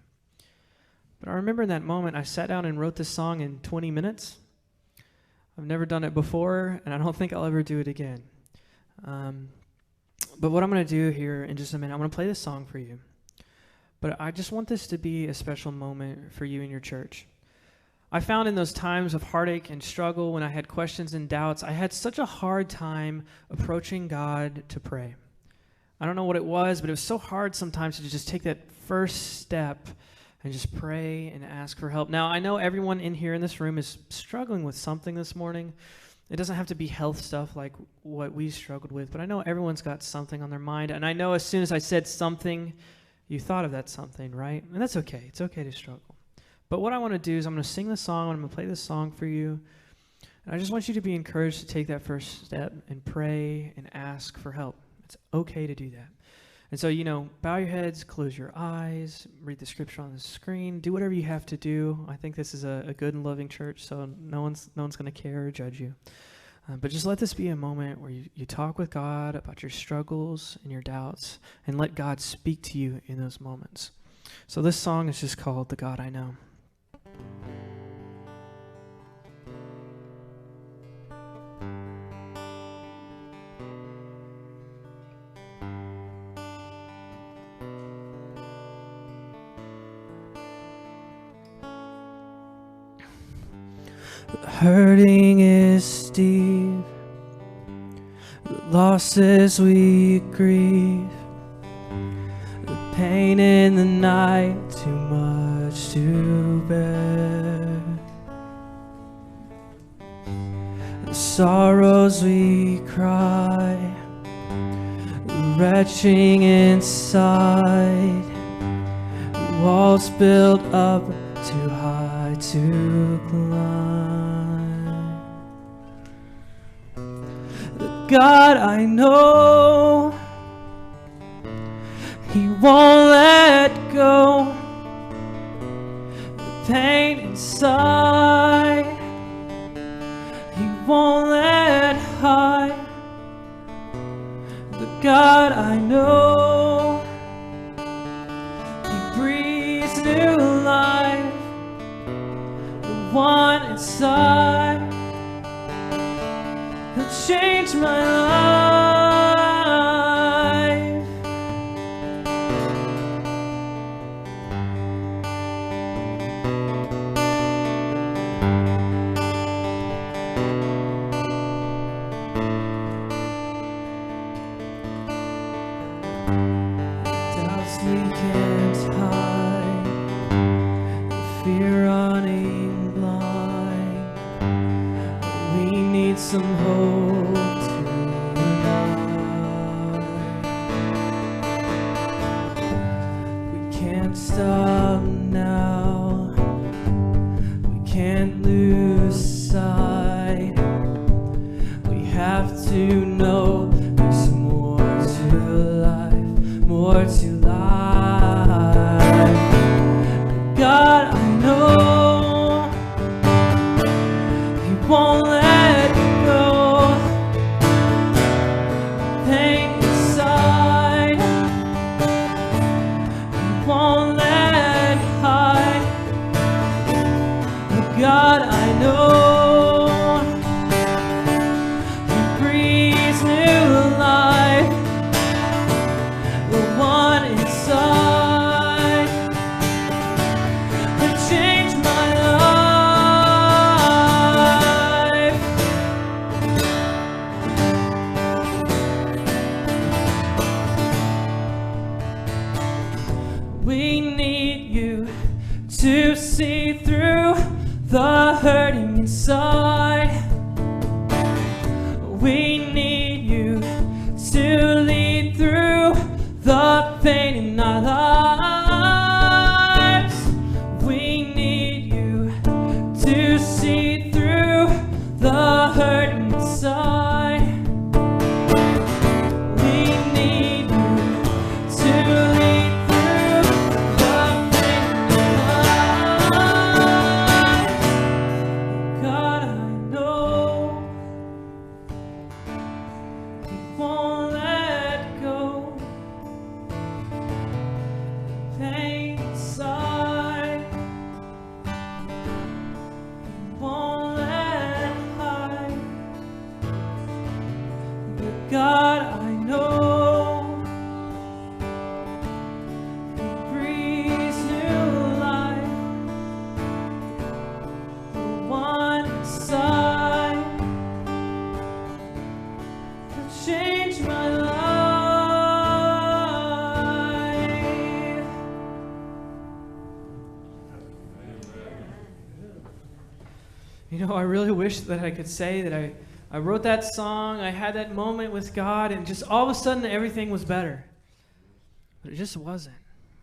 But I remember in that moment, I sat down and wrote this song in 20 minutes. I've never done it before, and I don't think I'll ever do it again. But what I'm going to do here in just a minute, I'm going to play this song for you. But I just want this to be a special moment for you and your church. I found in those times of heartache and struggle, when I had questions and doubts, I had such a hard time approaching God to pray. I don't know what it was, but it was so hard sometimes to just take that first step and just pray and ask for help. Now, I know everyone in here in this room is struggling with something this morning. It doesn't have to be health stuff like what we struggled with, but I know everyone's got something on their mind. And I know as soon as I said something, you thought of that something, right? And that's okay. It's okay to struggle. But what I want to do is I'm going to sing the song, and I'm going to play this song for you. And I just want you to be encouraged to take that first step and pray and ask for help. It's okay to do that. And so, bow your heads, close your eyes, read the scripture on the screen, do whatever you have to do. I think this is a good and loving church, so no one's going to care or judge you. But just let this be a moment where you talk with God about your struggles and your doubts, and let God speak to you in those moments. So this song is just called "The God I Know." The hurting is deep, the losses we grieve, the pain in the night too much to bear, the sorrows we cry, the retching inside, the walls built up too high to climb. The God I know, He won't let go. The pain inside, He won't let hide. The God I know, He breathes new life. The one inside, He'll change my life. Doubts we can't hide, the fear running blind. We need some hope tonight. We can't stop now, we can't lose sight. We have to know there's more to life, more to life. God, I know He won't let go. Pain inside, He won't let hide. God, I know He breathes new life. The one inside will change my life. We need you to see through the hurting inside. We need you to lead through the pain in our lives. We need you to see through the hurting inside. We need you to lead through the pain in our lives. God, I know I really wish that I could say that I wrote that song, I had that moment with God, and just all of a sudden everything was better. But it just wasn't.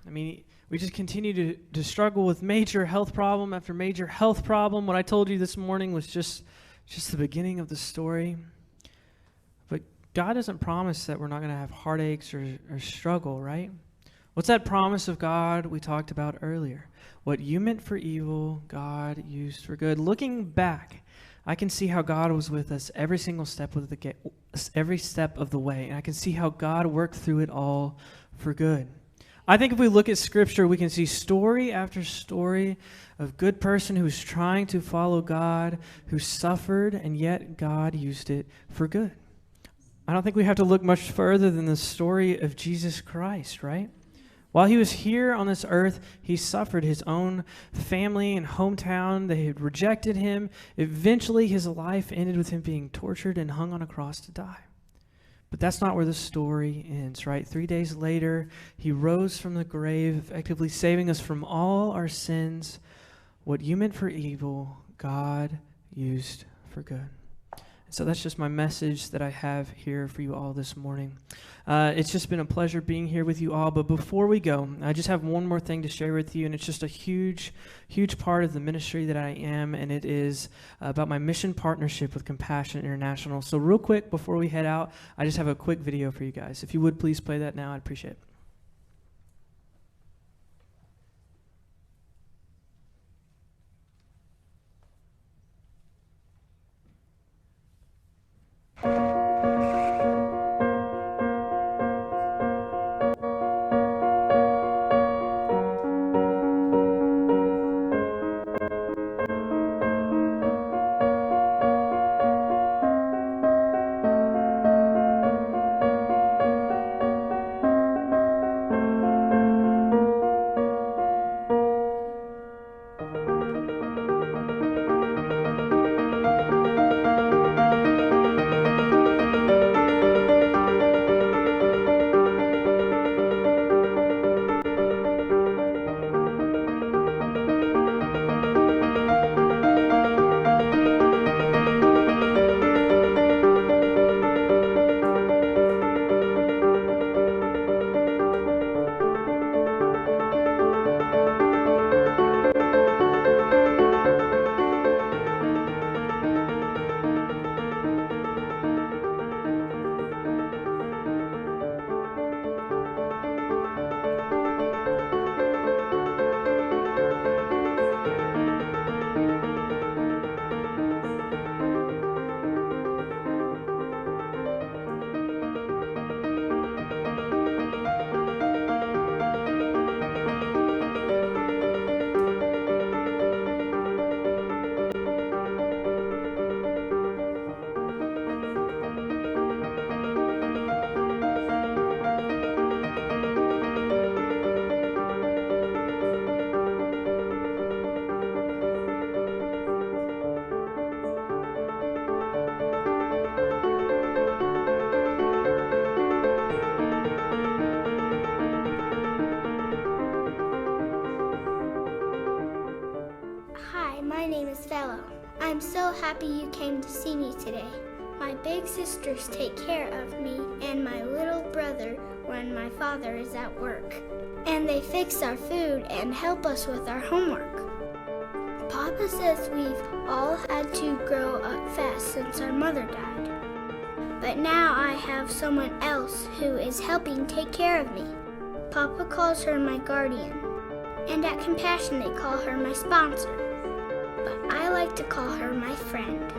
I mean, we just continue to struggle with major health problem after major health problem. What I told you this morning was just the beginning of the story. But God doesn't promise that we're not going to have heartaches or struggle, right? What's that promise of God we talked about earlier? What you meant for evil, God used for good. Looking back, I can see how God was with us every single step of the way, and I can see how God worked through it all for good. I think if we look at Scripture, we can see story after story of good person who's trying to follow God, who suffered, and yet God used it for good. I don't think we have to look much further than the story of Jesus Christ, right? While he was here on this earth, he suffered. His own family and hometown, they had rejected him. Eventually, his life ended with him being tortured and hung on a cross to die. But that's not where the story ends, right? 3 days later, he rose from the grave, effectively saving us from all our sins. What you meant for evil, God used for good. So that's just my message that I have here for you all this morning. It's just been a pleasure being here with you all. But before we go, I just have one more thing to share with you, and it's just a huge, huge part of the ministry that I am, and it is about my mission partnership with Compassion International. So real quick, before we head out, I just have a quick video for you guys. If you would please play that now, I'd appreciate it. Hi, my name is Fellow. I'm so happy you came to see me today. My big sisters take care of me and my little brother when my father is at work. And they fix our food and help us with our homework. Papa says we've all had to grow up fast since our mother died. But now I have someone else who is helping take care of me. Papa calls her my guardian, and at Compassion they call her my sponsor. But I like to call her my friend.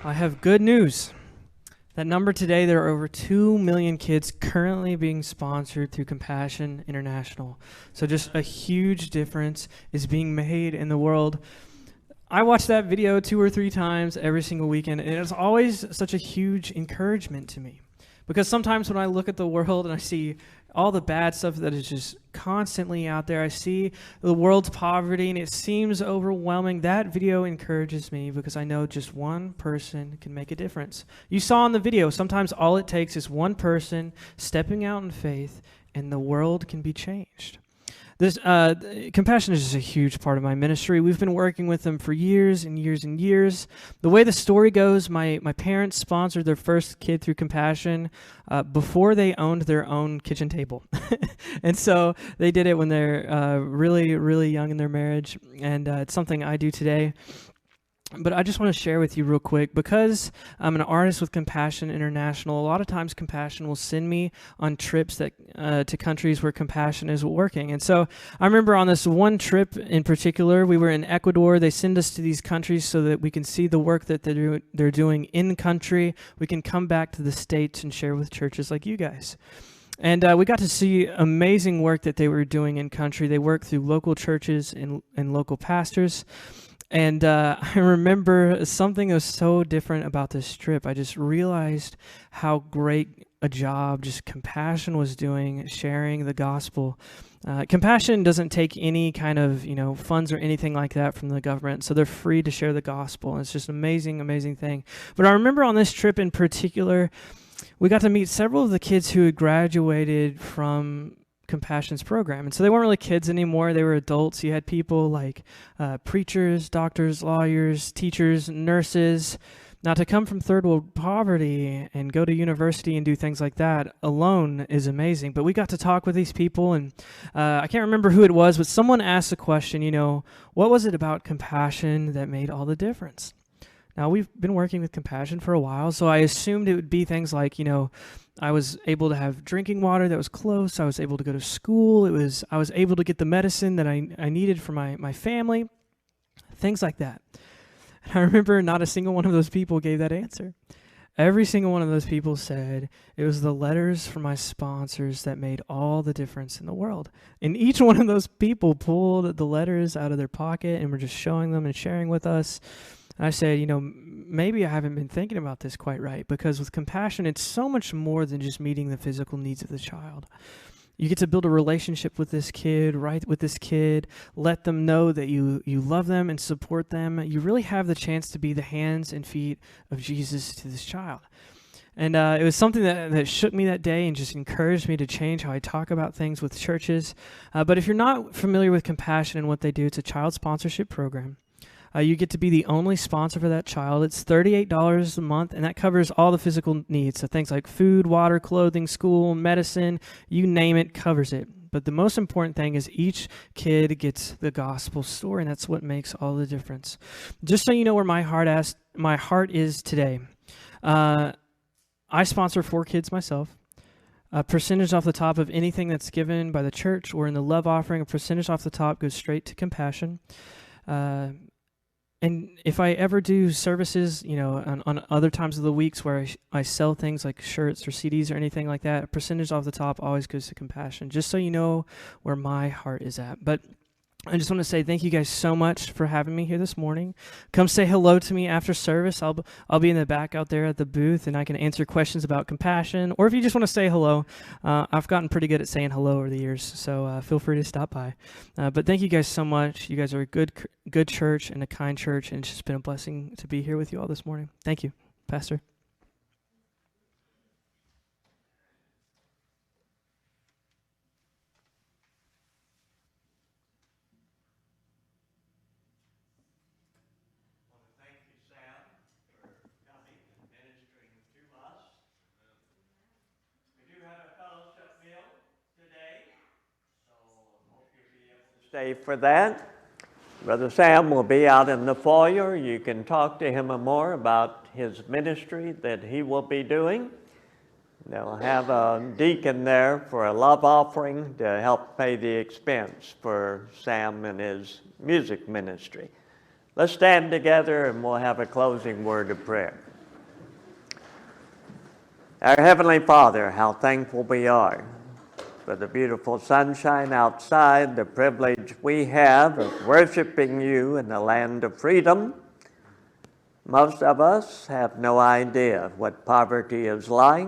I have good news. That number today, there are over 2 million kids currently being sponsored through Compassion International. So just a huge difference is being made in the world. I watch that video 2 or 3 times every single weekend, and it's always such a huge encouragement to me. Because sometimes when I look at the world and I see all the bad stuff that is just constantly out there, I see the world's poverty and it seems overwhelming. That video encourages me because I know just one person can make a difference. You saw in the video, sometimes all it takes is one person stepping out in faith and the world can be changed. This Compassion is just a huge part of my ministry. We've been working with them for years and years and years. The way the story goes, my parents sponsored their first kid through Compassion before they owned their own kitchen table. And so they did it when they're really, really young in their marriage, and it's something I do today. But I just want to share with you real quick, because I'm an artist with Compassion International, a lot of times Compassion will send me on trips that to countries where Compassion is working. And so I remember on this one trip in particular, we were in Ecuador. They send us to these countries so that we can see the work that they're doing in country. We can come back to the States and share with churches like you guys. And we got to see amazing work that they were doing in country. They work through local churches and local pastors. And I remember something that was so different about this trip. I just realized how great a job just Compassion was doing, sharing the gospel. Compassion doesn't take any kind of, funds or anything like that from the government, so they're free to share the gospel. And it's just an amazing, amazing thing. But I remember on this trip in particular, we got to meet several of the kids who had graduated from Compassion's program. And so they weren't really kids anymore. They were adults. You had people like preachers, doctors, lawyers, teachers, nurses. Now, to come from third world poverty and go to university and do things like that alone is amazing. But we got to talk with these people, and I can't remember who it was, but someone asked the question, what was it about Compassion that made all the difference? Now, we've been working with Compassion for a while, so I assumed it would be things like, I was able to have drinking water that was close. I was able to go to school. I was able to get the medicine that I needed for my family, things like that. And I remember not a single one of those people gave that answer. Every single one of those people said it was the letters from my sponsors that made all the difference in the world. And each one of those people pulled the letters out of their pocket and were just showing them and sharing with us. And I said, maybe I haven't been thinking about this quite right, because with Compassion, it's so much more than just meeting the physical needs of the child. You get to build a relationship with this kid, right with this kid, let them know that you love them and support them. You really have the chance to be the hands and feet of Jesus to this child. And it was something that shook me that day and just encouraged me to change how I talk about things with churches. But if you're not familiar with Compassion and what they do, it's a child sponsorship program. You get to be the only sponsor for that child. It's $38 a month, and that covers all the physical needs. So things like food, water, clothing, school, medicine, you name it, covers it. But the most important thing is each kid gets the gospel story, and that's what makes all the difference. Just so you know where my heart is today. I sponsor 4 kids myself. A percentage off the top of anything that's given by the church or in the love offering, a percentage off the top goes straight to Compassion. And if I ever do services, on other times of the weeks where I sell things like shirts or CDs or anything like that, a percentage off the top always goes to Compassion, just so you know where my heart is at. But I just want to say thank you guys so much for having me here this morning. Come say hello to me after service. I'll be in the back out there at the booth, and I can answer questions about Compassion. Or if you just want to say hello, I've gotten pretty good at saying hello over the years, so feel free to stop by. But thank you guys so much. You guys are a good church and a kind church, and it's just been a blessing to be here with you all this morning. Thank you, Pastor. Stay for that. Brother Sam will be out in the foyer. You can talk to him more about his ministry that he will be doing. They'll have a deacon there for a love offering to help pay the expense for Sam and his music ministry. Let's stand together and we'll have a closing word of prayer. Our Heavenly Father, how thankful we are for the beautiful sunshine outside, the privilege we have of worshiping you in the land of freedom. Most of us have no idea what poverty is like.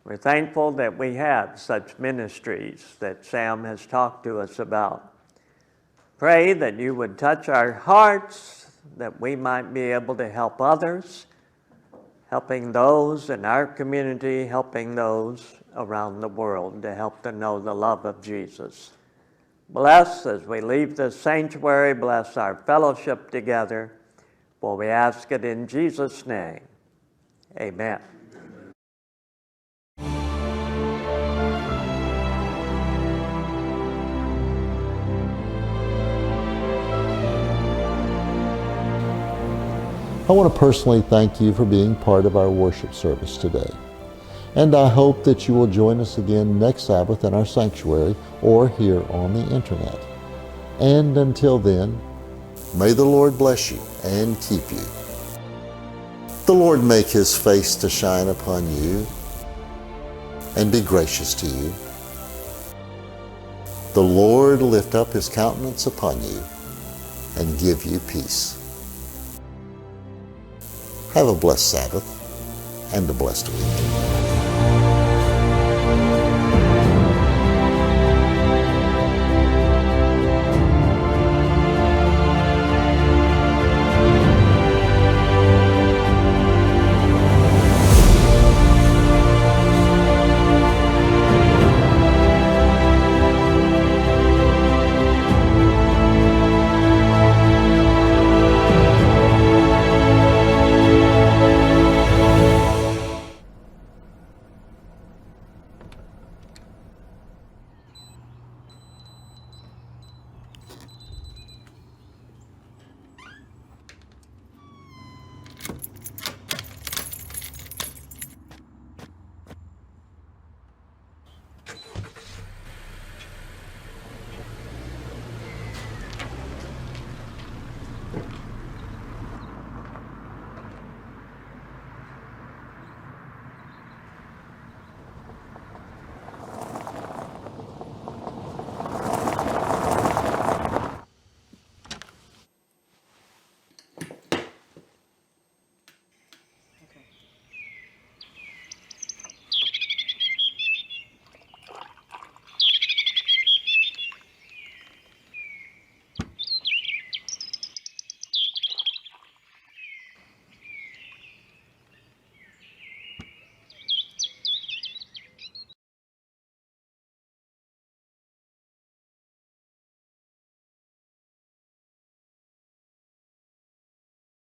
We're thankful that we have such ministries that Sam has talked to us about. Pray that you would touch our hearts, that we might be able to help others, helping those in our community, helping those around the world to help them know the love of Jesus. Bless as we leave this sanctuary, bless our fellowship together, for we ask it in Jesus' name. Amen. I want to personally thank you for being part of our worship service today. And I hope that you will join us again next Sabbath in our sanctuary or here on the internet. And until then, may the Lord bless you and keep you. The Lord make his face to shine upon you and be gracious to you. The Lord lift up his countenance upon you and give you peace. Have a blessed Sabbath and a blessed week.